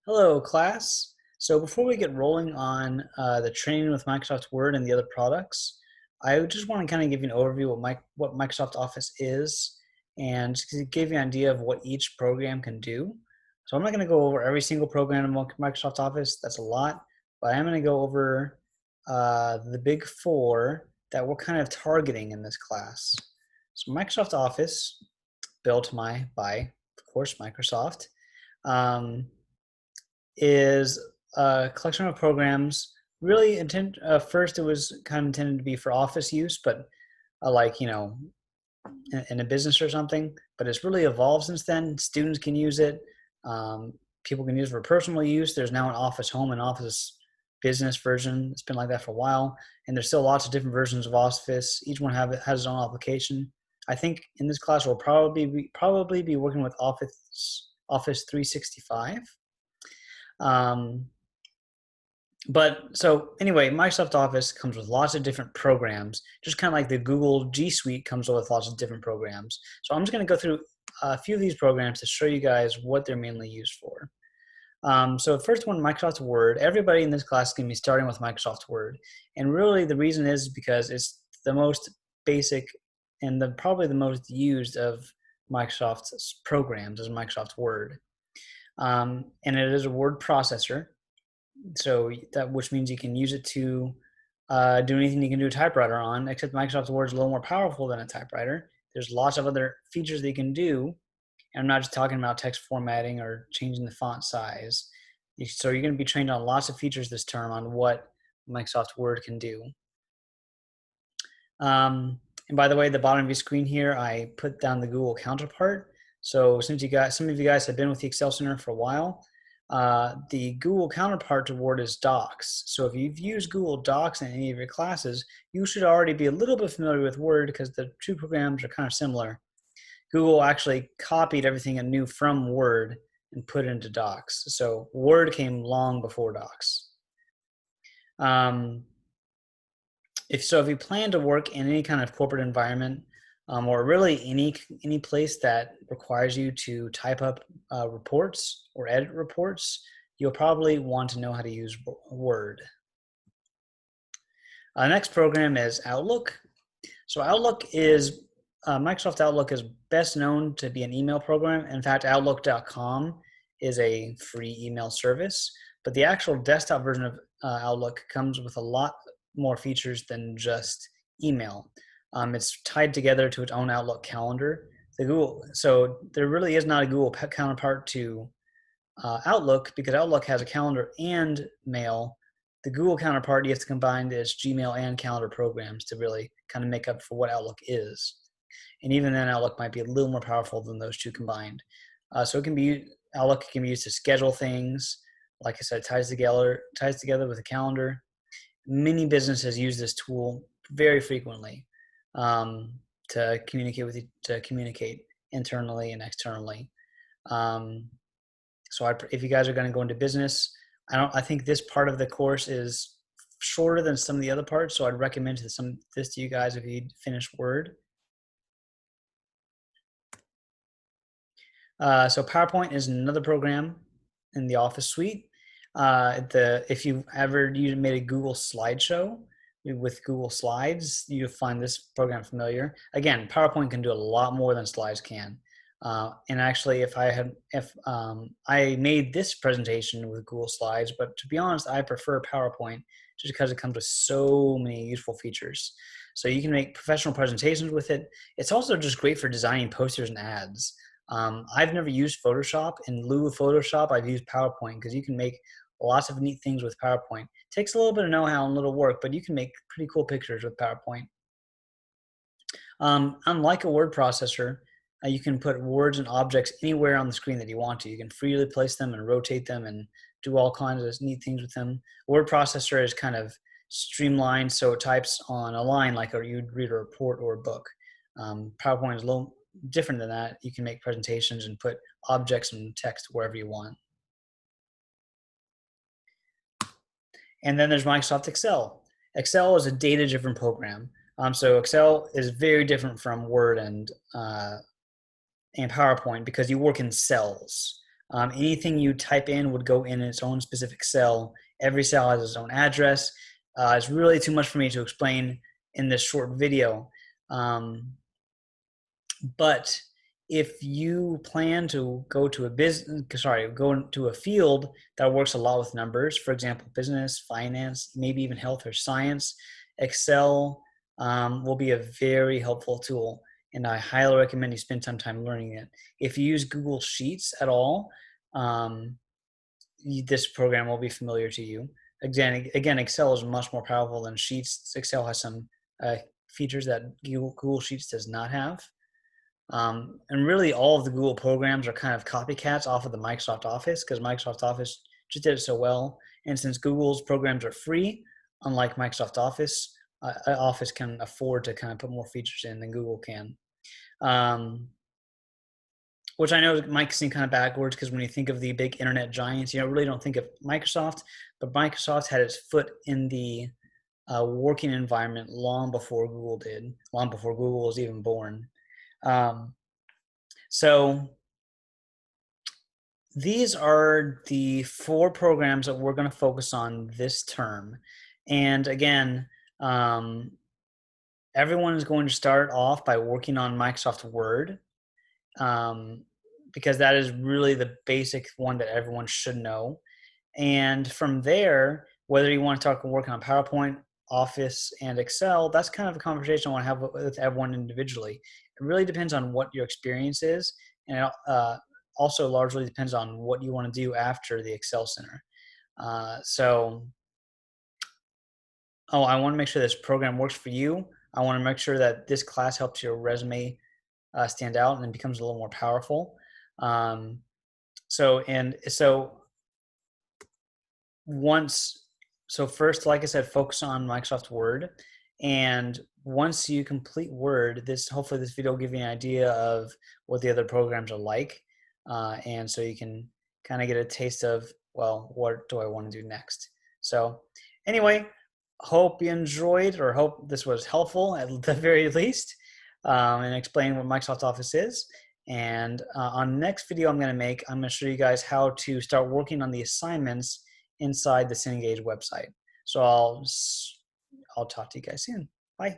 Hello, class. So before we get rolling on the training with Microsoft Word and the other products, I just want to kind of give you an overview of what Microsoft Office is and just to give you an idea of what each program can do. So I'm not going to go over every single program in Microsoft Office. That's a lot, but I'm going to go over the big four that we're kind of targeting in this class. So Microsoft Office, built by, of course, Microsoft. Um, is a collection of programs. Really, first it was kind of intended to be for office use, but like in a business or something. But it's really evolved since then. Students can use it. People can use it for personal use. There's now an Office Home and Office Business version. It's been like that for a while, and there's still lots of different versions of Office. Each one has its own application. I think in this class we'll probably be working with Office 365. Um, but so anyway, Microsoft Office comes with lots of different programs, just kind of like the Google G Suite comes with lots of different programs. So I'm just going to go through a few of these programs to show you guys what they're mainly used for. So the first one, Microsoft Word. Everybody in this class is going to be starting with Microsoft Word. And really the reason is because it's the most basic and probably the most used of Microsoft's programs is Microsoft Word. And it is a word processor. So which means you can use it to do anything you can do a typewriter on, except Microsoft Word is a little more powerful than a typewriter. There's lots of other features that you can do. And I'm not just talking about text formatting or changing the font size. So you're going to be trained on lots of features this term on what Microsoft Word can do. And by the way, the bottom of your screen here, I put down the Google counterpart. So since some of you guys have been with the Excel Center for a while, the Google counterpart to Word is Docs. So if you've used Google Docs in any of your classes, you should already be a little bit familiar with Word because the two programs are kind of similar. Google actually copied everything it knew from Word and put it into Docs. So Word came long before Docs. If you plan to work in any kind of corporate environment, or really any place that requires you to type up reports or edit reports, you'll probably want to know how to use Word. Next program is Outlook. So Microsoft Outlook is best known to be an email program. In fact, Outlook.com is a free email service, but the actual desktop version of Outlook comes with a lot more features than just email. It's tied together to its own Outlook calendar. So there really is not a Google counterpart to Outlook because Outlook has a calendar and mail. The Google counterpart, you have to combine its Gmail and calendar programs to really kind of make up for what Outlook is. And even then, Outlook might be a little more powerful than those two combined. So Outlook can be used to schedule things. Like I said, ties together with a calendar. Many businesses use this tool very frequently to communicate internally and externally. If you guys are going to go into business, I think this part of the course is shorter than some of the other parts, so I'd recommend this to you guys if you finish Word. So PowerPoint is another program in the Office suite. If you've ever made a Google slideshow with Google Slides, you'll find this program familiar. Again, PowerPoint can do a lot more than slides can. And actually, if I made this presentation with Google Slides, but to be honest, I prefer PowerPoint just because it comes with so many useful features. So you can make professional presentations with it. It's also just great for designing posters and ads. I've never used Photoshop. In lieu of Photoshop, I've used PowerPoint because you can make lots of neat things with PowerPoint. It takes a little bit of know-how and a little work, but you can make pretty cool pictures with PowerPoint. Unlike a word processor, you can put words and objects anywhere on the screen that you want to. You can freely place them and rotate them and do all kinds of neat things with them. Word processor is kind of streamlined, so it types on a line like you'd read a report or a book. PowerPoint is a little different than that. You can make presentations and put objects and text wherever you want. And then there's Microsoft Excel. Excel is a data-driven program. So Excel is very different from Word and PowerPoint because you work in cells. Anything you type in would go in its own specific cell. Every cell has its own address. It's really too much for me to explain in this short video. But if you plan to go to go into a field that works a lot with numbers, for example, business, finance, maybe even health or science, Excel will be a very helpful tool, and I highly recommend you spend some time learning it. If you use Google Sheets at all, this program will be familiar to you. Again, Excel is much more powerful than Sheets. Excel has some features that Google Sheets does not have. And really all of the Google programs are kind of copycats off of the Microsoft Office, because Microsoft Office just did it so well. And since Google's programs are free, unlike Microsoft Office, Office can afford to kind of put more features in than Google can. Which I know might seem kind of backwards, because when you think of the big internet giants, you really don't think of Microsoft, but Microsoft had its foot in the working environment long before Google did, long before Google was even born. So these are the 4 programs that we're going to focus on this term. And again, everyone is going to start off by working on Microsoft Word, because that is really the basic one that everyone should know. And from there, whether you want to talk working on PowerPoint, Office, and Excel, that's kind of a conversation I want to have with everyone individually. It really depends on what your experience is, and it also largely depends on what you want to do after the Excel Center. I want to make sure this program works for you. I want to make sure that this class helps your resume stand out and becomes a little more powerful. First, like I said, focus on Microsoft Word. And once you complete Word, hopefully this video will give you an idea of what the other programs are like. And so you can kind of get a taste of, well, what do I want to do next? So anyway, hope you enjoyed, or hope this was helpful at the very least, in explaining what Microsoft Office is. And on the next video I'm going to show you guys how to start working on the assignments inside the Cengage website. So I'll talk to you guys soon. Bye.